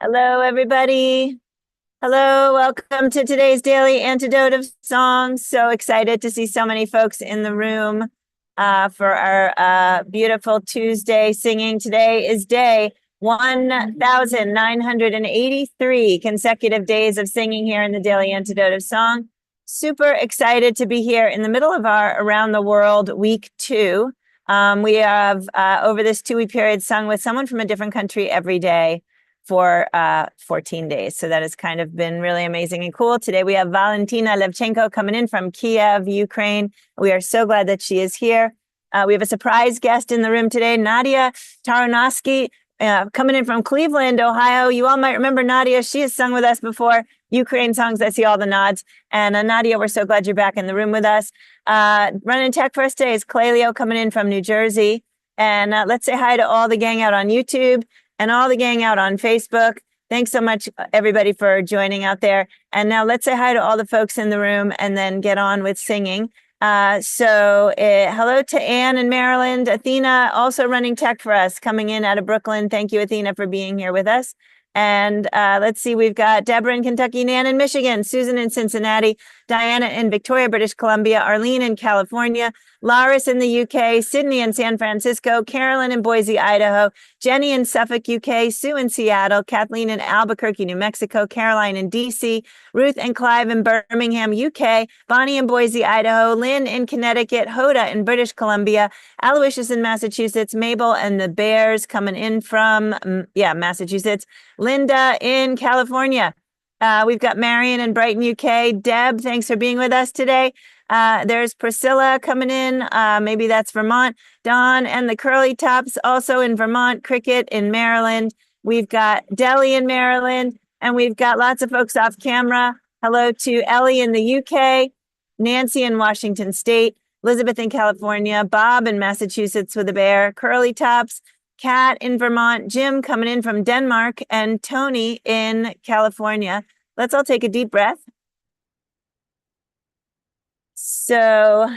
Hello, everybody. Hello, welcome to today's daily antidote of songs. So excited to see so many folks in the room for our beautiful Tuesday singing. Today is day 1,983 consecutive days of singing here in the daily antidote of song. Super excited to be here in the middle of our Around the World week 2. We have over this 2-week period sung with someone from a different country every day for 14 days. So that has kind of been really amazing and cool. Today we have Valya Levchenko coming in from Kiev, Ukraine. We are so glad that she is here. We have a surprise guest in the room today, Nadia Taronovsky, coming in from Cleveland, Ohio. You all might remember Nadia. She has sung with us before. Ukraine songs, I see all the nods. And Nadia, we're so glad you're back in the room with us. Running tech for us today is Mykhailo coming in from New Jersey. And let's say hi to all the gang out on YouTube and all the gang out on Facebook. Thanks so much, everybody, for joining out there. And now let's say hi to all the folks in the room and then get on with singing. Hello to Anne in Maryland. Athena, also running tech for us, coming in out of Brooklyn. Thank you, Athena, for being here with us. And let's see, we've got Deborah in Kentucky, Nan in Michigan, Susan in Cincinnati, Diana in Victoria, British Columbia, Arlene in California, Laris in the UK, Sydney in San Francisco, Carolyn in Boise, Idaho, Jenny in Suffolk, UK, Sue in Seattle, Kathleen in Albuquerque, New Mexico, Caroline in DC, Ruth and Clive in Birmingham, UK, Bonnie in Boise, Idaho, Lynn in Connecticut, Hoda in British Columbia, Aloysius in Massachusetts, Mabel and the Bears coming in from, Massachusetts, Linda in California. We've got Marion in Brighton, UK. Deb, thanks for being with us today. There's Priscilla coming in. Maybe that's Vermont. Don and the Curly Tops, also in Vermont. Cricket in Maryland. We've got Delhi in Maryland. And we've got lots of folks off camera. Hello to Ellie in the UK. Nancy in Washington State. Elizabeth in California. Bob in Massachusetts with a bear. Curly Tops. Kat in Vermont. Jim coming in from Denmark. And Tony in California. Let's all take a deep breath. So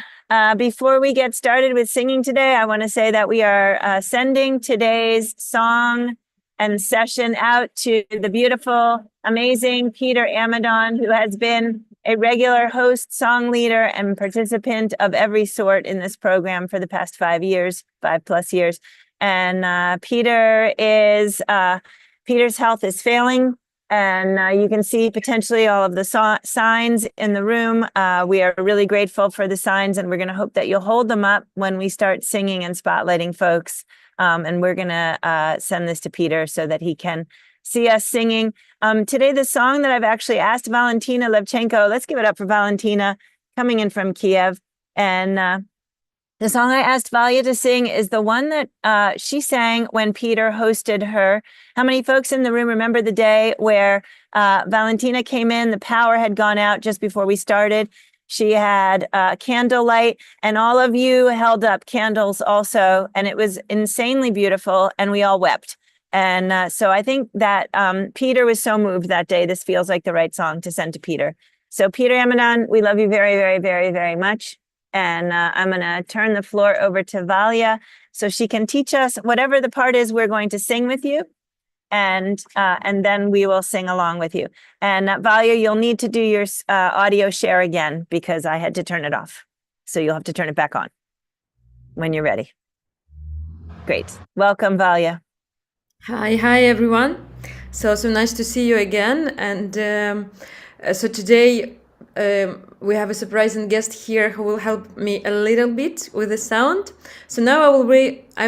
before we get started with singing today, I want to say that we are sending today's song and session out to the beautiful, amazing Peter Amadon, who has been a regular host, song leader, and participant of every sort in this program for the past 5 years, 5+ years. And Peter's health is failing. And you can see potentially all of the signs in the room. We are really grateful for the signs, and we're going to hope that you'll hold them up when we start singing and spotlighting folks. And we're going to send this to Peter so that he can see us singing. Today, the song that I've actually asked Valya Levchenko, let's give it up for Valentina, coming in from Kiev. And the song I asked Valya to sing is the one that she sang when Peter hosted her. How many folks in the room remember the day where Valentina came in? The power had gone out just before we started. She had candlelight, and all of you held up candles also, and it was insanely beautiful, and we all wept. And so I think that Peter was so moved that day. This feels like the right song to send to Peter. So Peter Amadon, we love you very, very, very, very much. And I'm going to turn the floor over to Valya so she can teach us whatever the part is we're going to sing with you. And then we will sing along with you. And Valya, you'll need to do your audio share again because I had to turn it off. So you'll have to turn it back on when you're ready. Great. Welcome, Valya. Hi, everyone. So nice to see you again. And so today, we have a surprising guest here who will help me a little bit with the sound. So now I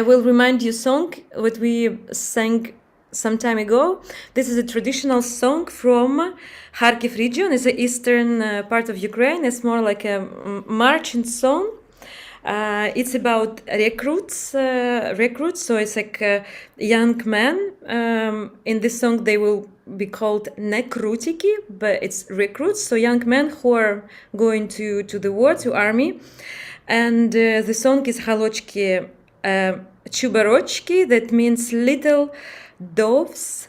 will remind you a song that we sang some time ago. This is a traditional song from Kharkiv region. It's the eastern part of Ukraine. It's more like a marching song. It's about recruits. So it's like young men. In this song, they will be called nekrutyky, but it's recruits. So young men who are going to the war, to army. And the song is Halochky Chubarochky. That means little doves,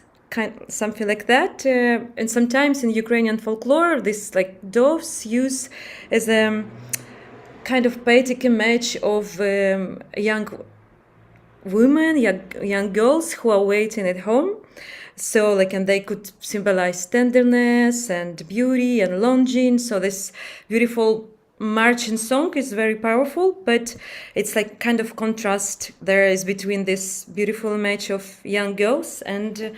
something like that. And sometimes in Ukrainian folklore, this like doves used as a kind of poetic image of young women, young girls who are waiting at home. So like, and they could symbolize tenderness and beauty and longing. So this beautiful marching song is very powerful, but it's like kind of contrast there is between this beautiful image of young girls and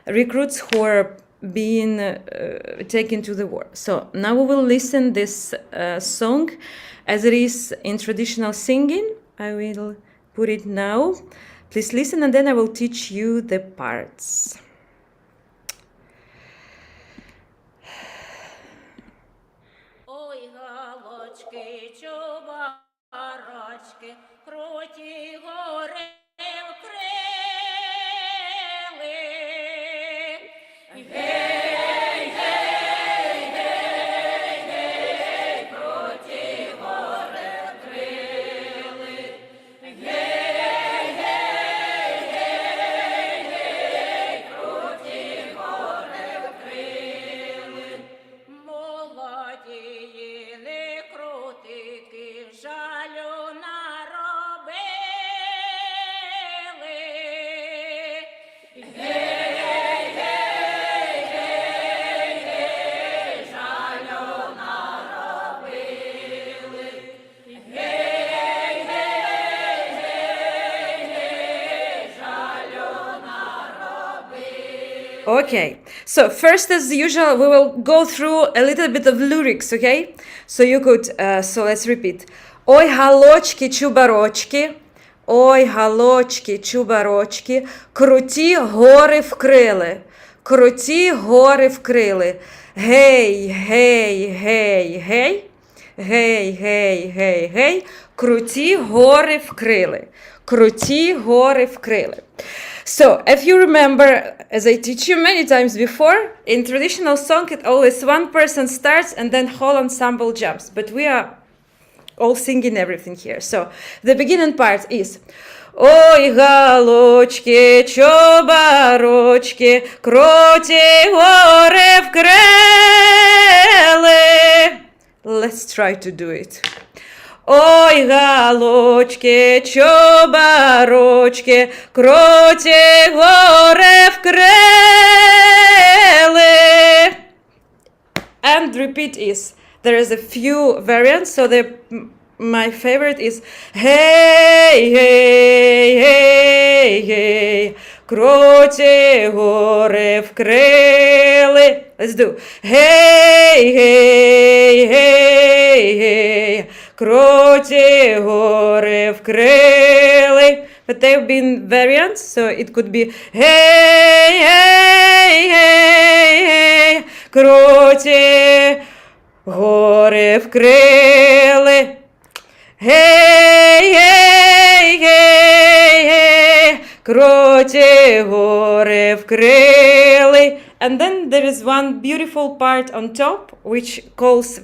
recruits who are being taken to the war. So now we will listen this song as it is in traditional singing. I will put it now. Please listen, and then I will teach you the parts. Ой, Галочки, Чубарочки, круті гори вкрили. Гей, гей, гей, гей, круті гори вкрили. Гей, гей, гей, гей, круті гори вкрили. Молодії, некруtyky, жалю наробили. Гей, гей, гей, гей, жалю наробили. Гей, гей, гей, гей, жалю наробили. Okay, so first, as usual, we will go through a little bit of lyrics, okay? So you could, so let's repeat. Ой, Halochky Chubarochky, ой, Halochky Chubarochky, круті гори вкрили, круті гори вкрили. Гей, гей, гей, гей, гей, гей, гей, гей, круті гори вкрили, круті гори вкрили. So, if you remember, as I teach you many times before, in traditional song, it always one person starts and then whole ensemble jumps. But we are all singing everything here. So, the beginning part is Ой, Галочки, Чубарочки, круті гори вкрили. Let's try to do it. Ой, Галочки, Чубарочки, круті гори вкрили. And repeat is, there is a few variants, so my favorite is Hey, hey, hey, hey, круті гори вкрили. Let's do Hey, hey, hey, hey, круті гори вкрили. But they've been variants, so it could be Hey, hey, hey, hey, круті гори вкрили. Hey, hey, hey, hey, круті гори вкрили. And then there is one beautiful part on top, which calls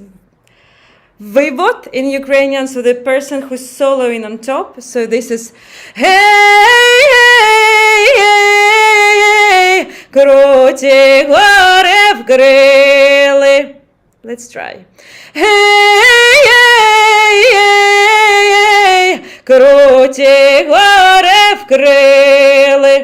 Vivot in Ukrainian, so the person who's soloing on top. So this is Hey, hey, hey, hey, круті гори вкрили. Let's try. Hey, hey, hey, hey, круті гори вкрили.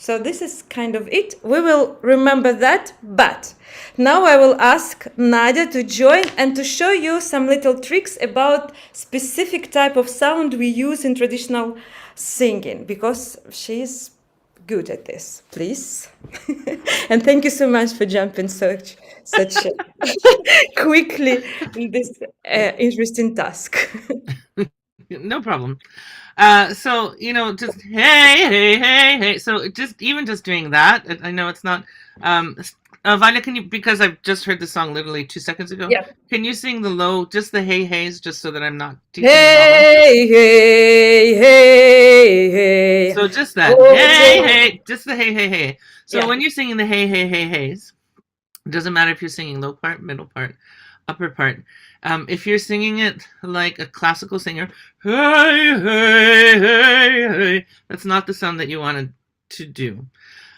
So this is kind of it. We will remember that, but now I will ask Nadia to join and to show you some little tricks about specific type of sound we use in traditional singing, because she's good at this. Please. And thank you so much for jumping such quickly in this interesting task. No problem. So, just hey. So just doing that, I know it's not, Valya, can you, because I've just heard the song literally 2 seconds ago. Yeah. Can you sing the low, just the hey-heys, just so that I'm not teaching Hey, hey, hey, hey. So just that, hey, just the hey. So when you're singing the hey-heys, it doesn't matter if you're singing low part, middle part, upper part. If you're singing it like a classical singer, hey, that's not the sound that you wanted to do.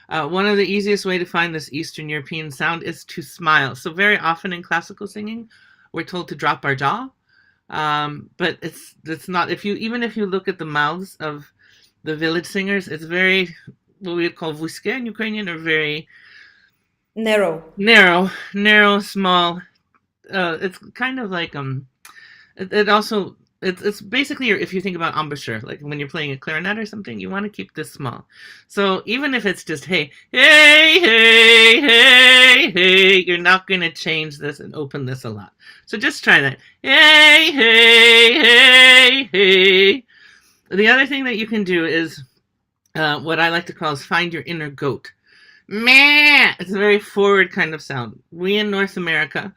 One of the easiest way to find this Eastern European sound is to smile. So very often in classical singing, we're told to drop our jaw, but it's not. Even if you look at the mouths of the village singers, it's very what we would call vusky in Ukrainian, or very Narrow. narrow, small. It's kind of like it also it's basically, if you think about embouchure, like when you're playing a clarinet or something, you want to keep this small. So even if it's just hey, you're not going to change this and open this a lot. So just try that. Hey. The other thing that you can do is what I like to call is find your inner goat. Meh! It's a very forward kind of sound. We in North America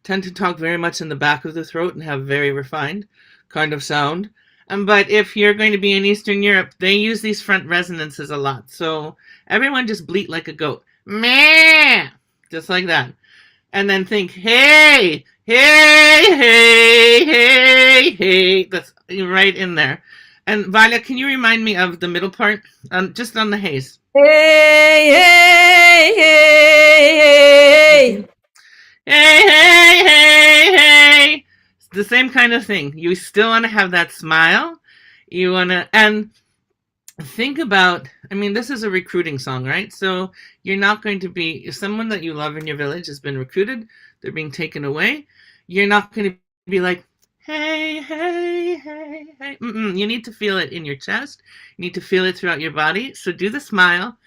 tend to talk very much in the back of the throat and have very refined kind of sound. But if you're going to be in Eastern Europe, they use these front resonances a lot. So everyone just bleat like a goat. Meh! Just like that. And then think, hey. That's right in there. And Valya, can you remind me of the middle part? Just on the haze. Hey. Hey. It's the same kind of thing. You still want to have that smile. You want to, and think about, this is a recruiting song, right? So you're not going to be, if someone that you love in your village has been recruited, they're being taken away, you're not going to be like, hey. You need to feel it in your chest. You need to feel it throughout your body. So do the smile.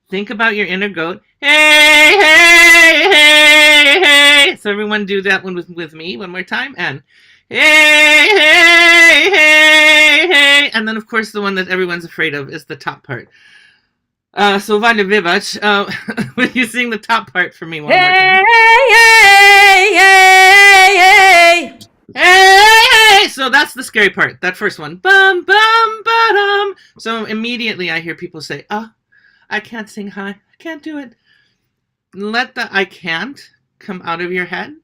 Think about your inner goat. Hey. So everyone do that one with me one more time. And hey. And then, of course, the one that everyone's afraid of is the top part. So Valya, vybacz, will you sing the top part for me one more time? Hey. So that's the scary part. That first one. Bum, bum, ba-dum. So immediately I hear people say, I can't sing high. I can't do it. Let the I can't come out of your head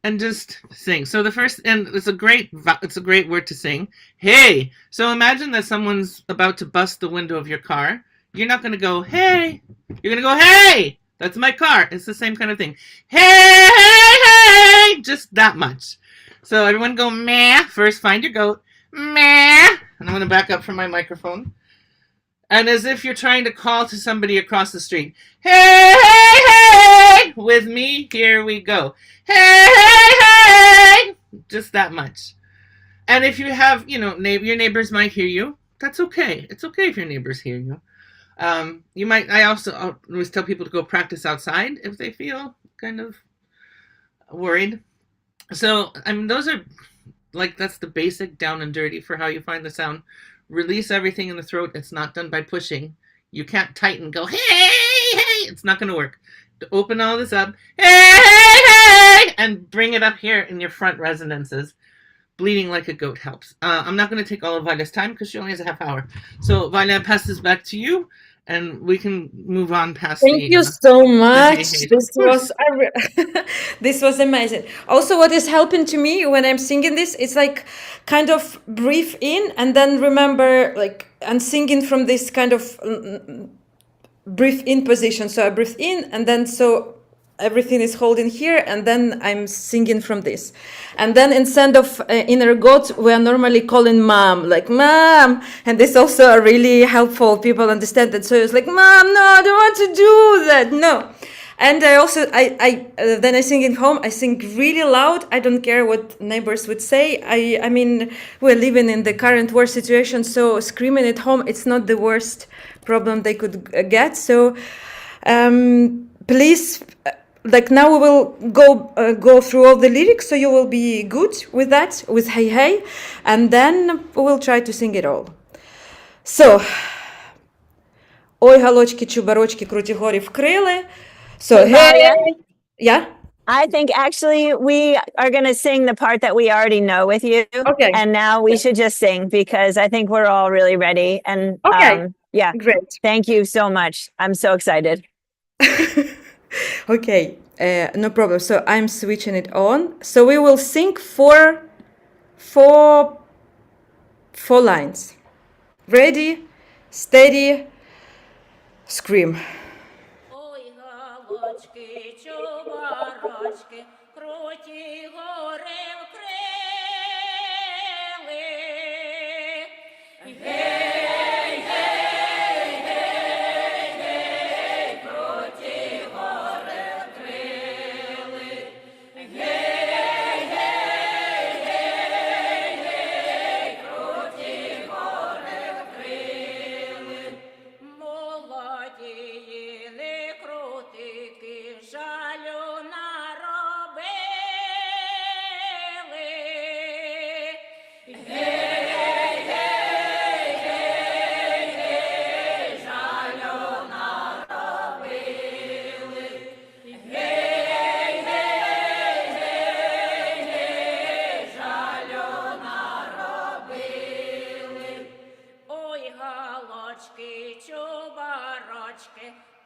and just sing. So the first, and it's a great word to sing. Hey. So imagine that someone's about to bust the window of your car. You're not going to go, hey. You're going to go, hey. That's my car. It's the same kind of thing. Hey. Just that much. So everyone go, meh. First, find your goat. Meh. And I'm going to back up from my microphone. And as if you're trying to call to somebody across the street. Hey. With me, here we go. Hey. Just that much. And if you have, your neighbors might hear you. That's okay. It's okay if your neighbors hear you. You might, I always tell people to go practice outside if they feel kind of worried. So, those are, that's the basic down and dirty for how you find the sound. Release everything in the throat. It's not done by pushing. You can't tighten, go, hey. It's not going to work. To open all this up, hey, and bring it up here in your front resonances. Bleeding like a goat helps. I'm not going to take all of Valya's time because she only has a half hour. So, Valya, I pass this back to you, and we can move on past. Thank you so much. This was amazing. Also, what is helping to me when I'm singing this, it's like kind of breathe in and then remember, I'm singing from this kind of breathe in position. So I breathe in and then everything is holding here, and then I'm singing from this. And then instead of inner goat, we are normally calling mom, like mom. And this also are really helpful. People understand that. So it's like, mom, no, I don't want to do that. No. And I also, then I sing at home. I sing really loud. I don't care what neighbors would say. I mean, we're living in the current war situation. So screaming at home, it's not the worst problem they could get. So please, now we will go through all the lyrics, so you will be good with that, with hey, and then we will try to sing it all. So, ой, Halochky Chubarochky, kruti, hory, vkryly. So, hey, yeah? I think actually we are going to sing the part that we already know with you. Okay. And now we should just sing because I think we're all really ready. And okay. Yeah, great. Thank you so much. I'm so excited. Okay, no problem. So I'm switching it on. So we will sing four lines. Ready, steady, scream. Ой, Halochky Chubarochky, kruti, hory, vkryly. Hey.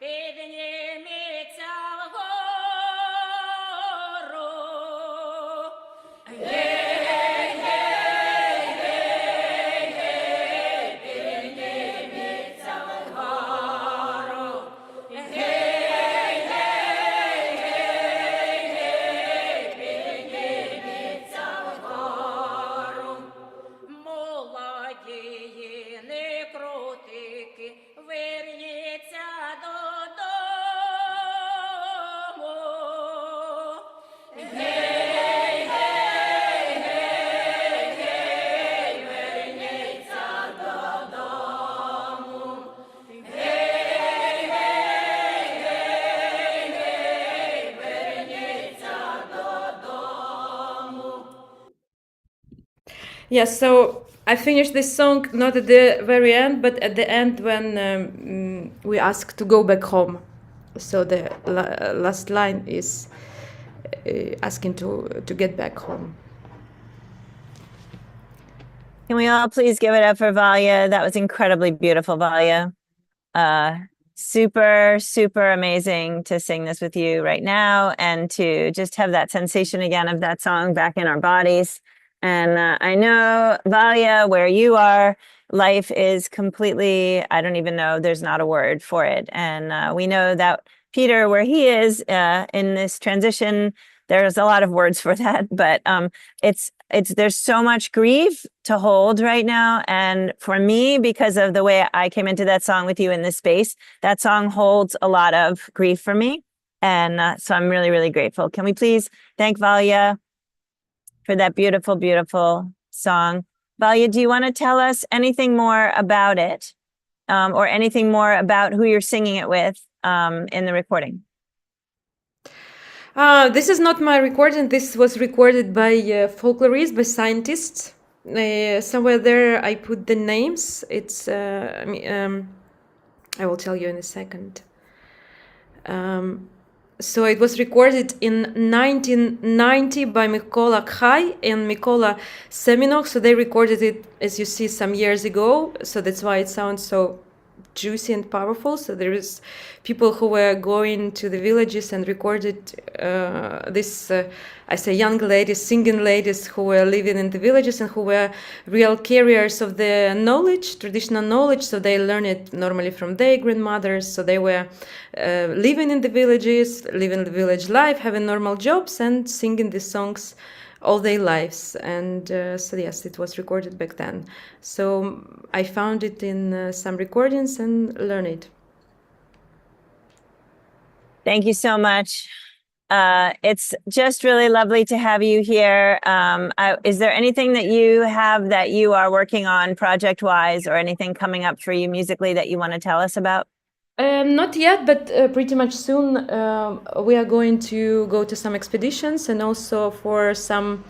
pidnimit'sia vhoru. Hey, hey, hey, hey, pidnimit'sia vhoru. Hey, hey, hey, hey, pidnimit'sia vhoru. Molodii, nekrutyky, vernit'sia, dodomu. Hey, hey, hey, hey, vernit'sia, dodomu. Hey, hey, hey, vernit'sia, dodomu. Yes, so I finished this song not at the very end, but at the end when we asked to go back home. So the last line is asking to get back home. Can we all please give it up for Valya? That was incredibly beautiful, Valya. Super, super amazing to sing this with you right now and to just have that sensation again of that song back in our bodies. And I know, Valya, where you are, life is completely, I don't even know, there's not a word for it. And we know that Peter, where he is in this transition, there's a lot of words for that, but there's so much grief to hold right now. And for me, because of the way I came into that song with you in this space, that song holds a lot of grief for me. And so I'm really, really grateful. Can we please thank Valya for that beautiful, beautiful song? Valya, do you want to tell us anything more about it or anything more about who you're singing it with in the recording? This is not my recording. This was recorded by folklorists, by scientists. Somewhere there I put the names. It's I will tell you in a second. So it was recorded in 1990 by Mykola Khai and Mykola Semynoh. So they recorded it, as you see, some years ago. So that's why it sounds so juicy and powerful. So there is people who were going to the villages and recorded this, I say young ladies, singing ladies who were living in the villages and who were real carriers of the knowledge, traditional knowledge. So they learned it normally from their grandmothers. So they were living in the villages, living the village life, having normal jobs and singing these songs all their lives. And so yes, it was recorded back then. So I found it in some recordings and learned it. Thank you so much. It's just really lovely to have you here. Is there anything that you have that you are working on project-wise or anything coming up for you musically that you want to tell us about? Not yet, but pretty much soon we are going to go to some expeditions and also for some,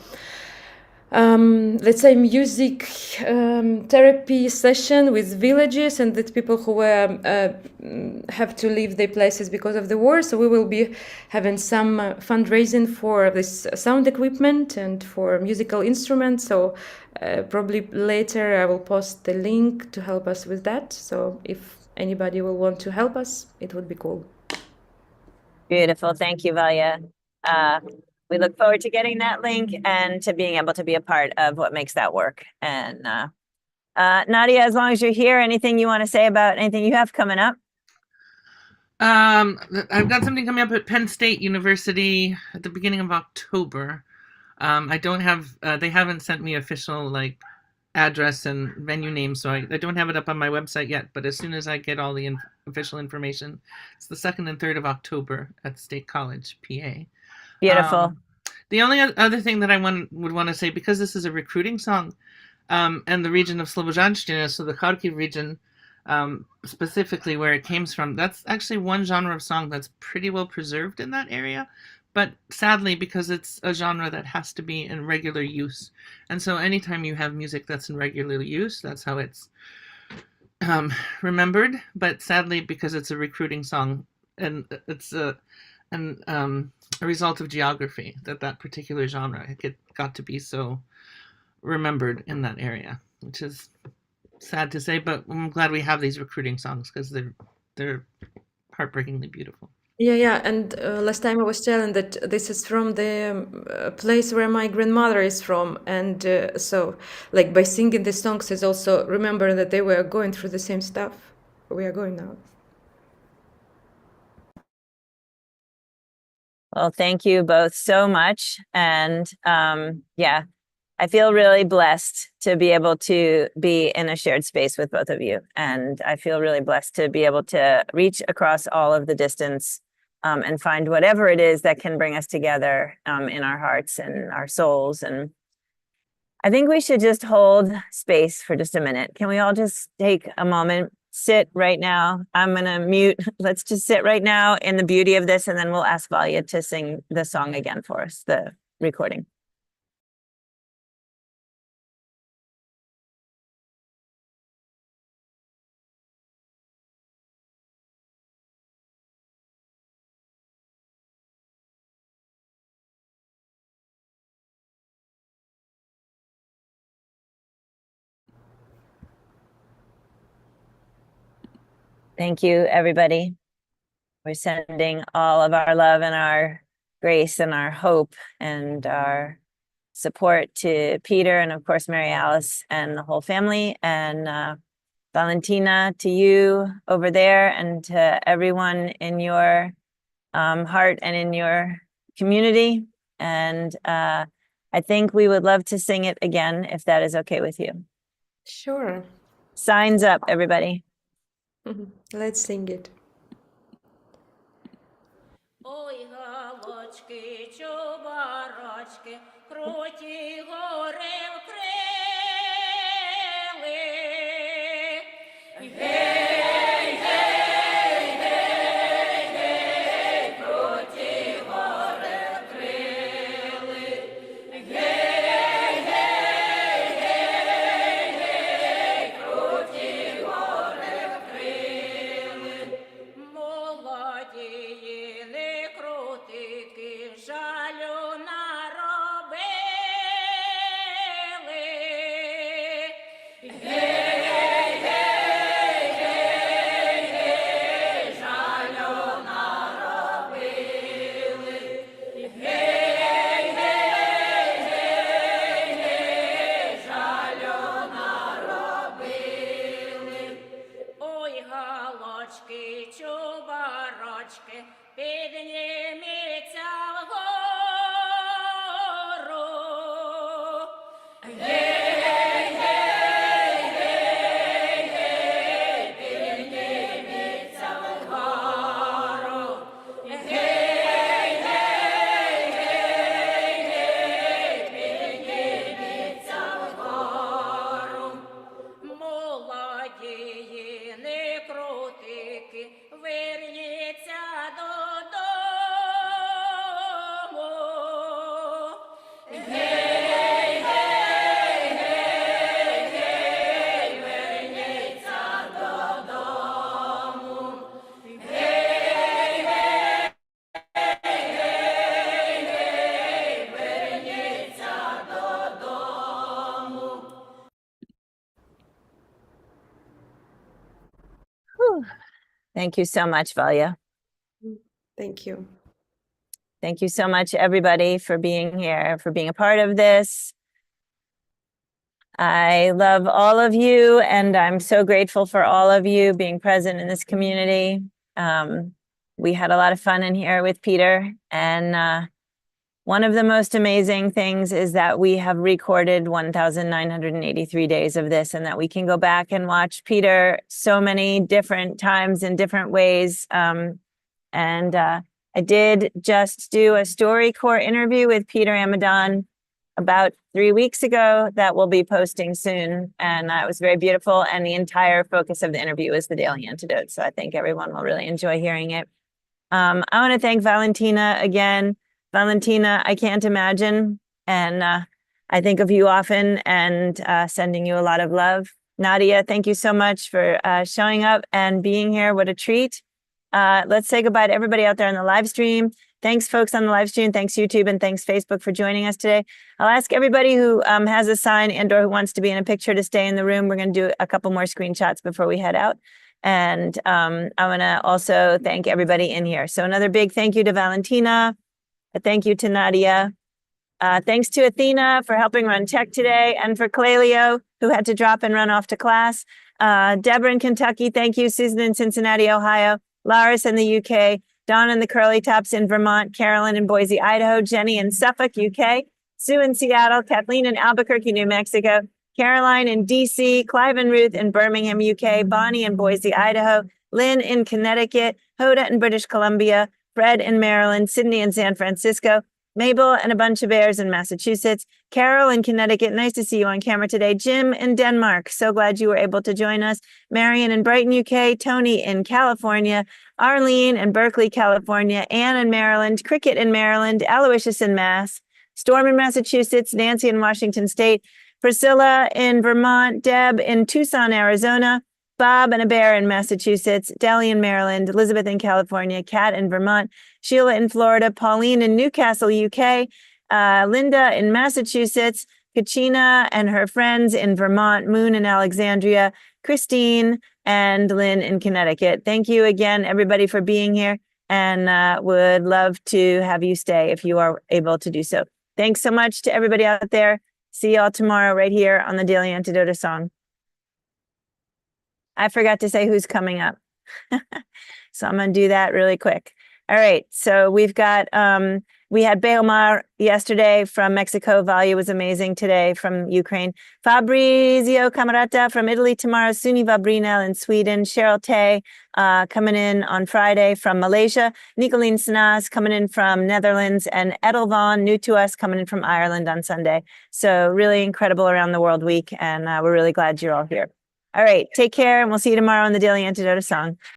let's say, music therapy session with villages and the people who have to leave their places because of the war. So we will be having some fundraising for this sound equipment and for musical instruments. So probably later I will post the link to help us with that. So if anybody will want to help us, it would be cool. Beautiful. Thank you, Valya. We look forward to getting that link and to being able to be a part of what makes that work. And Nadia, as long as you're here, anything you want to say about anything you have coming up? I've got something coming up at Penn State University at the beginning of October. I don't have, they haven't sent me official address and venue name, so I don't have it up on my website yet, but as soon as I get all the official information, it's the 2nd and 3rd of October at State College, PA. Beautiful. The only other thing that I would want to say, because this is a recruiting song, and the region of Slobozhanщina, so the Kharkiv region, specifically where it came from, that's actually one genre of song that's pretty well preserved in that area. But sadly, because it's a genre that has to be in regular use. And so anytime you have music that's in regular use, that's how it's remembered. But sadly, because it's a recruiting song, and it's a result of geography, that particular genre got to be so remembered in that area, which is sad to say, but I'm glad we have these recruiting songs because they're heartbreakingly beautiful. Yeah. And last time I was telling that this is from the place where my grandmother is from, and so like by singing the songs is also remember that they were going through the same stuff we are going now. Well, thank you both so much. And yeah, I feel really blessed to be able to be in a shared space with both of you. And I feel really blessed to be able to reach across all of the distance and find whatever it is that can bring us together in our hearts and our souls. And I think we should just hold space for just a minute. Can we all just take a moment, sit right now? I'm going to mute. Let's just sit right now in the beauty of this, and then we'll ask Valya to sing the song again for us, the recording. Thank you, everybody. We're sending all of our love and our grace and our hope and our support to Peter and, of course, Mary Alice and the whole family, and Valentina, to you over there, and to everyone in your heart and in your community. And I think we would love to sing it again, if that is okay with you. Sure. Signs up, everybody. Let's sing it. Ой, Halochky Chubarochky, kruti, hory, vkryly. Hey, hey, hey, hey, kruti, hory, vkryly. Hey, hey, hey, kruti, hory, vkryly. Molodii, nekrutyky, zhaliu, narobyly. Hey, hey, hey, zhaliu, narobyly. Hey, zhaliu, narobyly. Ой, Halochky Chubarochky, pidnimit'sia vhoru. Hey, pidnimit'sia vhoru. Hey, pidnimit'sia vhoru. Molodii, nekrutyky, vernit'sia, dodomu. Hey, vernit'sia, dodomu. Hey, vernit'sia, dodomu. Whew. Thank you so much, Valya. Thank you. Thank you so much, everybody, for being here, for being a part of this. I love all of you, and I'm so grateful for all of you being present in this community. We had a lot of fun in here with Peter, and one of the most amazing things is that we have recorded 1,983 days of this, and that we can go back and watch Peter so many different times in different ways. I did just do a StoryCorps interview with Peter Amadon about 3 weeks ago that we'll be posting soon. And it was very beautiful. And the entire focus of the interview is the Daily Antidote. So I think everyone will really enjoy hearing it. I want to thank Valentina again. Valentina, I can't imagine. And I think of you often, and sending you a lot of love. Nadia, thank you so much for showing up and being here. What a treat. Let's say goodbye to everybody out there on the live stream. Thanks, folks on the live stream. Thanks, YouTube, and thanks, Facebook, for joining us today. I'll ask everybody who has a sign and or who wants to be in a picture to stay in the room. We're going to do a couple more screenshots before we head out. And I want to also thank everybody in here. So another big thank you to Valentina. A thank you to Nadia. Thanks to Athena for helping run tech today, and for Clelio, who had to drop and run off to class. Deborah in Kentucky, thank you. Susan in Cincinnati, Ohio. Laris in the UK. Dawn in the Curly Tops in Vermont. Carolyn in Boise, Idaho. Jenny in Suffolk, UK. Sue in Seattle. Kathleen in Albuquerque, New Mexico. Caroline in DC. Clive and Ruth in Birmingham, UK. Bonnie in Boise, Idaho. Lynn in Connecticut. Hoda in British Columbia. Fred in Maryland. Sydney in San Francisco. Mabel and a bunch of bears in Massachusetts. Carol in Connecticut. Nice to see you on camera today. Jim in Denmark. So glad you were able to join us. Marion in Brighton, UK. Tony in California. Arlene in Berkeley, California. Anne in Maryland. Cricket in Maryland. Aloysius in Mass. Storm in Massachusetts. Nancy in Washington State. Priscilla in Vermont. Deb in Tucson, Arizona. Bob and a bear in Massachusetts, Deli in Maryland, Elizabeth in California, Kat in Vermont, Sheila in Florida, Pauline in Newcastle, UK, Linda in Massachusetts, Kachina and her friends in Vermont, Moon in Alexandria, Christine and Lynn in Connecticut. Thank you again, everybody, for being here, and would love to have you stay if you are able to do so. Thanks so much to everybody out there. See you all tomorrow right here on the Daily Antidote Song. I forgot to say who's coming up. So I'm going to do that really quick. All right. So we've got, we had Beomar yesterday from Mexico. Valya was amazing today from Ukraine. Fabrizio Camerata from Italy tomorrow. Suni Vabrinel in Sweden. Cheryl Tay coming in on Friday from Malaysia. Nicolene Snas coming in from Netherlands. And Edelvon, new to us, coming in from Ireland on Sunday. So really incredible around the world week. And we're really glad you're all here. All right, take care, and we'll see you tomorrow on the Daily Antidote Song.